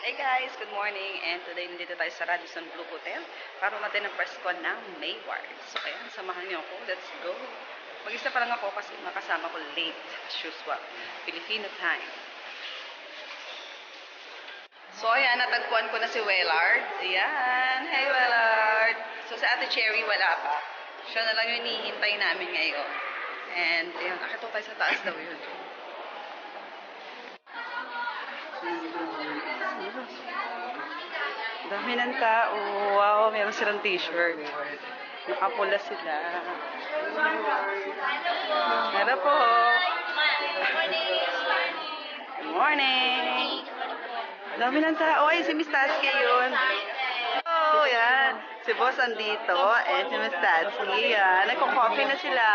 Hey guys, good morning. And today nandito tayo sa Radisson Blue Hotel para umatin ang press con ng Mayward. So ayan, samahan niyo ako. Let's go. Mag-isa pa lang ako kasi makasama ko late as usual. Filipino time. So ayan, natagpuan ko na si Wellard. Ayan. Hey Wellard. So si Ate Cherry wala pa. Siya na lang yung hinihintay namin ngayon. And ayan, akit tayo sa taas daw yun. Dami ng tao. Wow, meron silang t-shirt. Nakapula sila. Hello po. Good morning. Dami ng tao. Ay, si Miss Tatsky yun. Oh, yan. Si Boss andito. And si Miss Tatsky. Yan. Nagko-coffee na sila.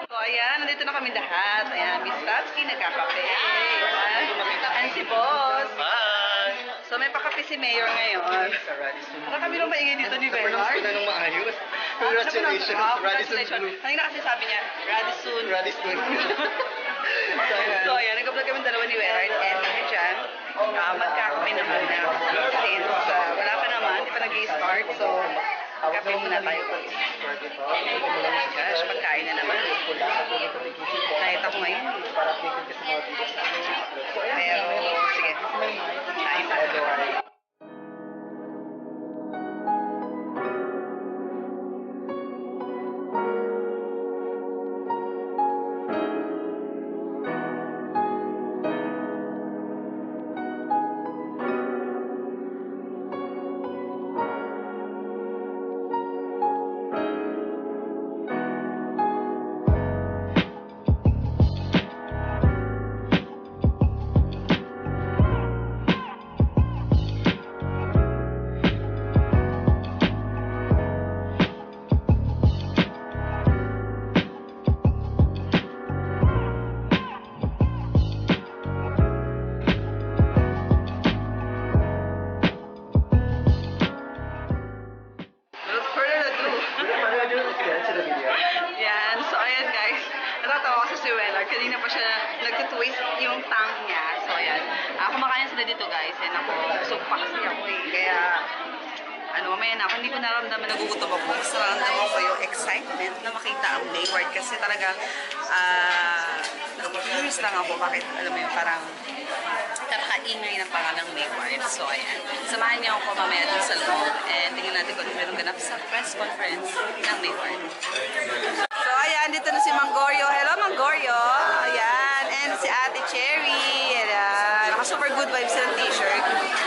So, ayan. Nandito na kami lahat. Ayan, Miss Tatsky. Nagkakape. Ayan. And si Boss. So, may pakape si Mayor ngayon. Para kami nung maingay dito ni Bernard. Napronounce ko na nung maayos. Congratulations, Radisson Blue. Kanina kasi sabi niya, Radisson. Radisson. So, ayan. Nag-vlog kami dalawa ni Bernard. And kami dyan, magkakape naman na. Since wala pa naman, hindi pa nag-i-start. So, kape muna tayo. Gosh, pagkain na naman. Kahit ako ngayon. Pero, sige. Kain tayo. Yan. So, ayan guys. Natatawa kasi si Wellard. Kanina pa siya nag-twist yung tongue niya. So, ayan. Kumakain sila dito guys. And ako, busog pa kasi ako eh. Kaya, mamaya na ako. Hindi ko naramdaman nagugutom ako. Mas naramdaman ko yung excitement na makita ang Mayward. Kasi talaga, curious lang ako. Bakit, alam mo yun, parang napakaingay ng pangalang Mayward. So, ayan. Samahan niyo ako mamaya dun sa loob. And tingnan natin kung meron ganap sa press conference ng Mayward. So, ayan. Dito na si Manggorio. Hello, Manggorio. Ayan. And si Ate Cherry. Ayan. Naka-super good vibes ng t-shirt.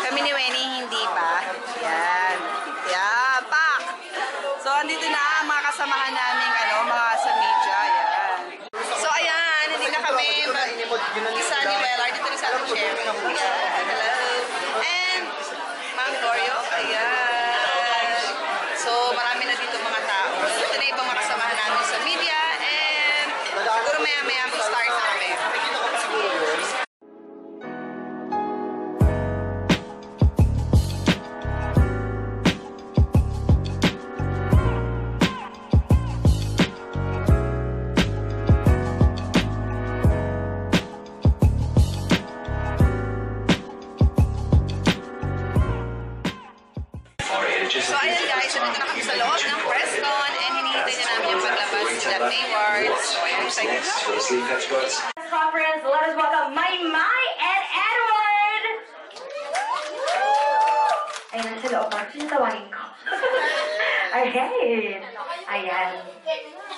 Kami ni Wenny, hindi pa. Ayan. Ayan. Pak! So, andito na ang mga kasamahan namin, mga sa media. Ayan. So, ayan. Hindi na kami isa ni Wellard. Dito na si Ate Cherry. Ayan. Hello. And Manggorio. Ayan. So, marami na dito mga tao. Ito na ibang mga kasamahan namin sa media. And siguro maya-maya mag-start na kami. So ayan guys, nandito na kami sa loob ng press con and hinihintay na namin yung paglabas sa Mayward. So ayan, excited na. Conference, let us welcome Maymay and Edward! Ayan, nasa loob pa. Sino tawagin ko? Alright. Ayan.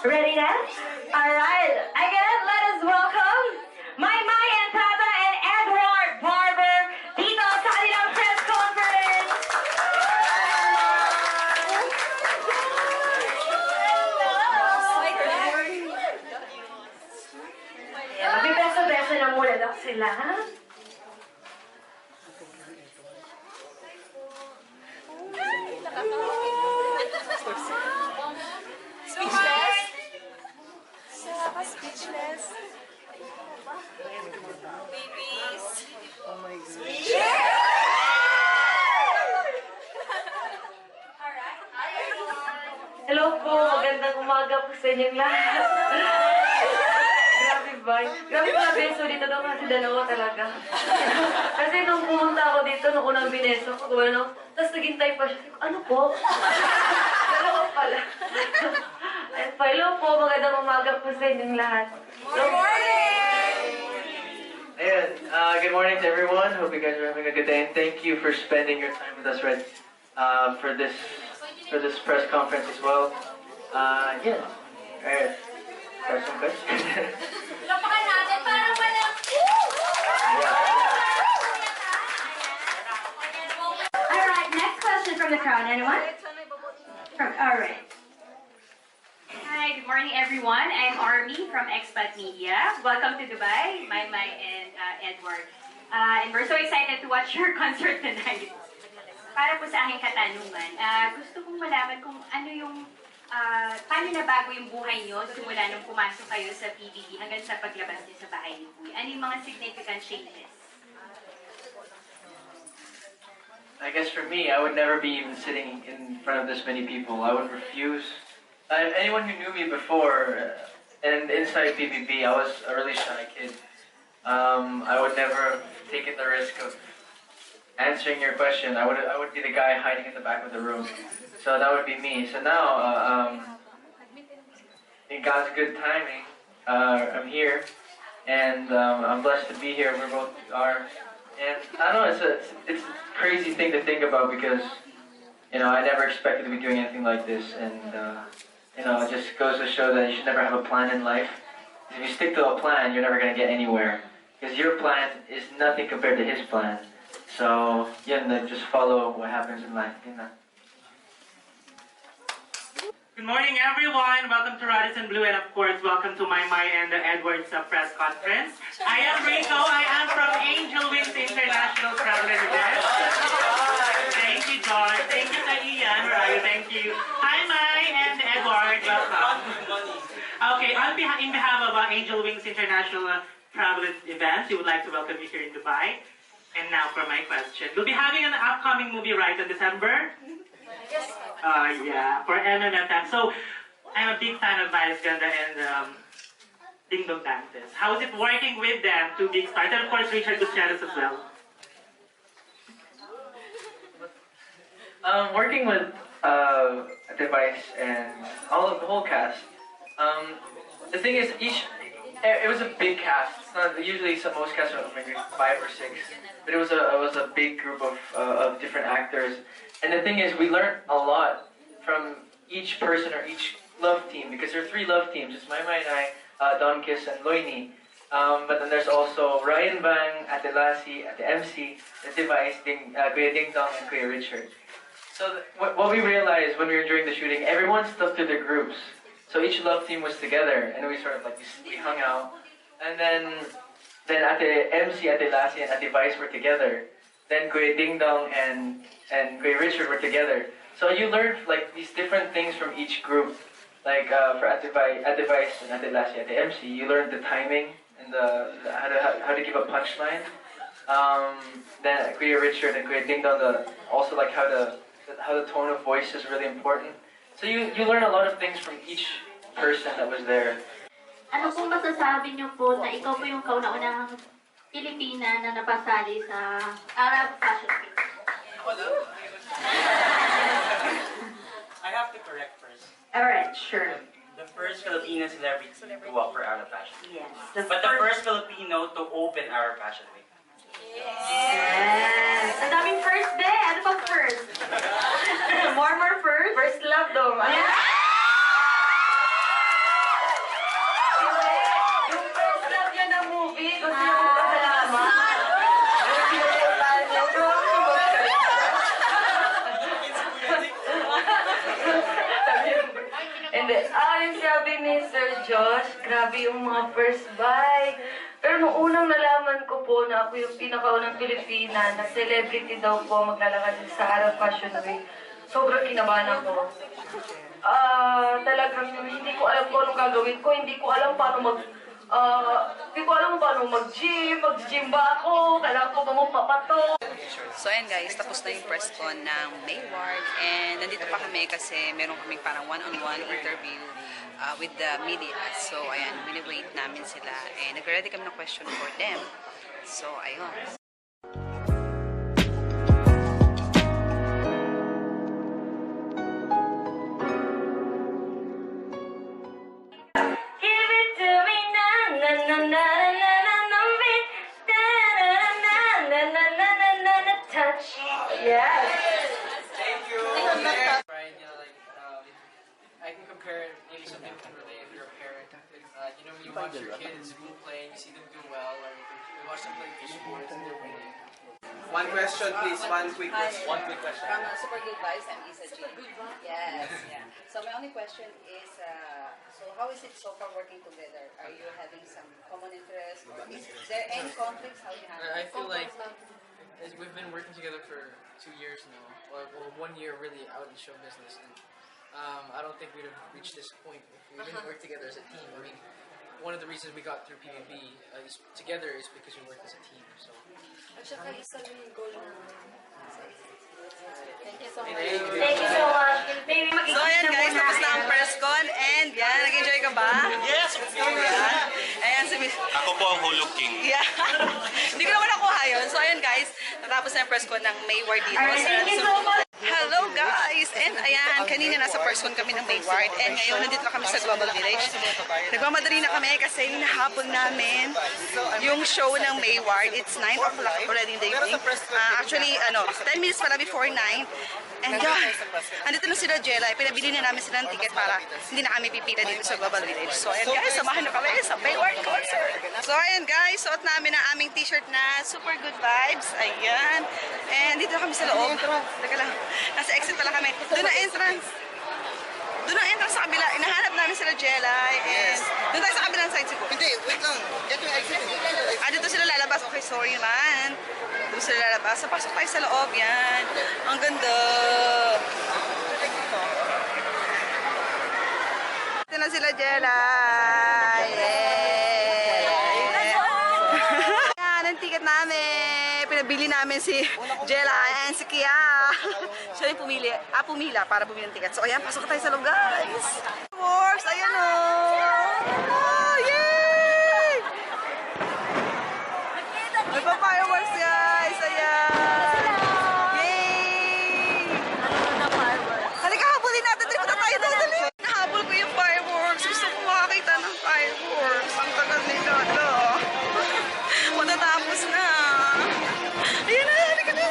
Ready na? Alright. Again, let us welcome Maymay and Tata and Edward Barber dito sa kanilang press conference. Magpipreso-preso na muna daw sila, ha? Speechless? Speechless? Babies? Oh my God. Hello po, magandang umaga po sa inyong lahat. Grabe bye. Grabe mga beso dito daw kasi dalawa talaga. Kasi nung pumunta ako dito, nung unang bineso ko, gumano, tapos naghintay pa siya. Ano po? Dalawa pala. At hello po, magandang umaga po sa inyong lahat. Good morning! Ayan, good morning to everyone. Hope you guys are having a good day, and thank you for spending your time with us, Red, for this press conference as well. Yeah. Alright. Got some questions? Lapakan natin para walang... Alright, next question from the crowd. Anyone? Alright. Hi, good morning everyone. I'm Army from Expat Media. Welcome to Dubai, Maymay and Edward. And we're so excited to watch your concert tonight. Para po sa aking katanungan, gusto kong malaman kung ano yung, paano nabago yung buhay nyo simula nung pumasok kayo sa PBB hanggang sa paglabas niyo sa bahay niyo po. Ano yung mga significant changes? I guess for me, I would never be even sitting in front of this many people. I would refuse. Anyone who knew me before, and inside PBB, I was a really shy kid. I would never have taken the risk of answering your question. I would be the guy hiding in the back of the room. So that would be me. So now, in God's good timing, I'm here, and I'm blessed to be here. We both are, and I don't know. It's a crazy thing to think about because, you know, I never expected to be doing anything like this, and you know, it just goes to show that you should never have a plan in life. If you stick to a plan, you're never gonna get anywhere because your plan is nothing compared to His plan. So, yeah, just follow what happens in life. You know. Good morning, everyone. Welcome to Radisson Blue, and of course, welcome to Maymay and the Edwards press conference. I am Rico. I am from Angel Wings International Travel and Events. Thank you, George. Thank you, Ian. Right, thank you. Hi, May and Edward. Welcome. Okay, in behalf of Angel Wings International Travel and Events, we would like to welcome you here in Dubai. And now for my question. We'll be having an upcoming movie, right, in December? Yeah, for MMFM. So, I'm a big fan of Miles Ganda and Ding Dong Dantes. How is it working with them, two big stars? And of course, Richard Gutierrez as well. Working with Device and the whole cast. The thing is, it was a big cast. It's not usually most casts are maybe 5 or 6, but it was a big group of different actors. And the thing is, we learned a lot from each person or each love team because there are 3 love teams. It's Maymay and I, Don Kiss and Loini. But then there's also Ryan Bang, Ate Lassie, Ate MC, the Device, Kuya Ding Dong, and Kuya Richard. So what we realized when we were doing the shooting, everyone stuck to their groups. So each love team was together, and we sort of like we hung out. And then Ate MC, Ate Lassie, and Ate Vice were together. Then Kuya Ding Dong and Kuya Richard were together. So you learned like these different things from each group. Like for Ate Vice and Ate Lassie, Ate MC, you learned the timing and how to give a punchline. Then Kuya Richard and Kuya Ding Dong, also like how the tone of voice is really important. So you learn a lot of things from each person that was there. Ano po masasabi niyo po na ikaw po yung kauna-unahang Pilipina na napasali sa Arab Fashion Week? I have to correct first. Alright, sure. The first Filipino celebrity to walk for Arab Fashion Week. Yes. But the first Filipino to open Arab Fashion Week. Yes! Ang daming first day! Ano pang first? More first? First love daw. Yung first love niya na movie, gusto niya kong pasalamat. Hindi. Yung sabi ni Sir Josh, grabe yung mga first buy. Pero nung unang nalaman ko po na ako yung pinakaunang Pilipina na celebrity daw po maglalakad sa Arab Fashion Week, sobrang kinabahan ako. Talagang hindi ko alam kung anong gagawin ko, hindi ko alam paano mag-gym ba ako, kailangan ko ba magpapato. So ayan guys, tapos na yung press con ng Mayward and nandito pa kami kasi meron kaming parang one-on-one interview with the media. So, ayan, wini-wait namin sila. And nag-ready kami ng question for them. So, ayun. Give it to me na na na na na na na it na na na na na na na na na touch. Yes. Right, you know, like, I can compare it, maybe something you can relate if you're a parent. You know, when you watch your kids play, you see them do well, or you watch them play sports and they're winning. One question, please. One quick question. One quick question. From Super Good Vibes, I'm Isa G. Yes, yeah. So my only question is, so how is it so far working together? Are you having some common interests? Is there any conflicts? How do you handle I it? feel like we've been working together for 2 years now, or well, 1 year really out in show business, and I don't think we'd have reached this point if we didn't work together as a team. I mean, one of the reasons we got through PBB together is because we worked as a team. So. Thank you so much. Maybe So ayan guys, tapos na ang press con and yan, nag-enjoy ka ba? Yes! Ayan, ayan si Miss... Ako po ang Hulog King. Yeah. Hindi ko naman nakuha yun. So ayan guys, natapos na yung press con ng Mayward dito. Alright, thank you so much. Hello guys! And ayan, kanina nasa press con kami ng Mayward and ngayon nandito na kami sa Global Village. Nagmamadali na kami kasi hinahabol namin yung show ng Mayward. It's 9 o'clock already in the evening. Actually, 10 minutes pala before 9. And yeah, andito na sila Jella. Pinabili na namin sila ng ticket para hindi na kami pipila dito sa Global Village. So ayan guys, samahan na kami sa Mayward concert. So ayan guys, suot namin ang aming t-shirt na Super Good Vibes. Ayan. And dito kami sa loob. Teka lang. Nasa exit pala kami. Doon ang entrance. Doon ang entrance sa kabila. Inahanap namin sila Jella. And doon tayo sa kabilang side siguro. Hindi, wait lang. Get yung exit. Dito sila lalabas. Okay, sorry man. Doon sila lalabas. So, pasok tayo sa loob. Yan. Ang ganda. Ito na sila, Jella. Yan, ang ticket namin. Pinabili namin si Jella and si Kia. Siya yung pumila para bumili ng ticket. So, ayan, pasok tayo sa loob, guys. Works, ayan o. Oh, yay! Nagpa-fireworks, guys. Ayan. Yay! Halika, habulin natin. Dali, punta tayo. Dali. Nahabol ko yung fireworks. Gusto ko makakita ng fireworks. Ang tagal nila. Matatapos na. Ayan na, halika na.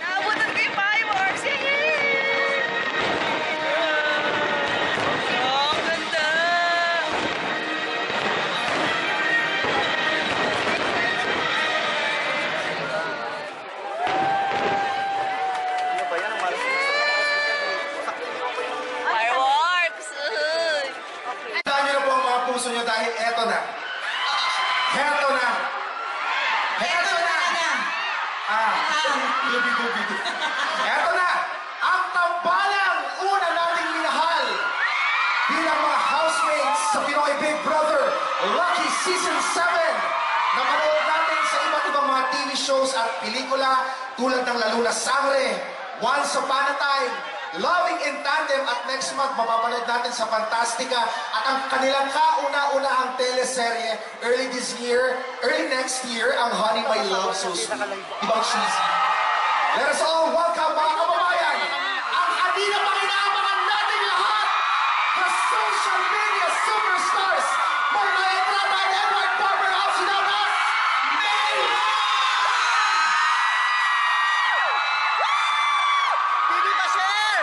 Naabutan ko yung fireworks! Yay! Oh, ang ganda! Fireworks! Uy! Tandaan niyo na po ang mga puso niyo dahil eto na. Eto na. Eto na. Lubi-lubi. Eto na. Ang tambalang una nating minahal bilang mga housemates sa Pinoy Big Brother Lucky Season 7 na manood natin sa iba't ibang mga TV shows at pelikula tulad ng Lalo na Sangre, Once Upon a Time, Loving in Tandem at next month mapapanood natin sa Fantastica at ang kanilang kauna-unahang teleserye early next year, ang Honey My Love So Sweet. Ibang cheesy. Let us all welcome mga kababayan, ang kanina pang inaabangan natin lahat, the social media superstars, Marla Estrada and Edward Barber, also known as Mayward! Baby, pa-share!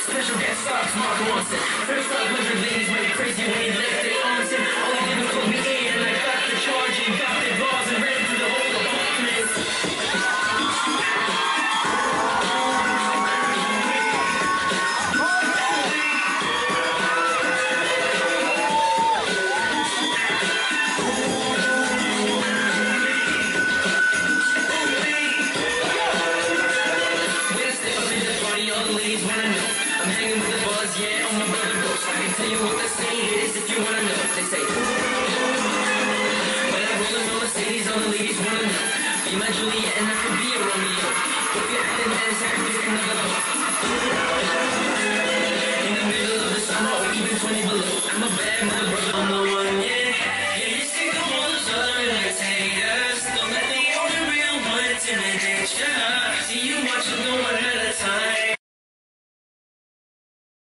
Special guest stars, Mark Ronson. First 500 ladies went crazy when he left it on him. All he did was put me in, and I got the charge and got the bars and ran through the whole apartment. When I step up in the party, all the ladies wanna know. I'm hanging with the buzz, yeah, on my brother ghost. I can tell you what the saying is if you wanna know. They say, when I roll in all the cities, all the ladies wanna know. Be my Juliet and I could be a Romeo. If you're acting as I could pick another hoe. In the middle of the summer or even 20 below, I'm a bad mother brother on the run.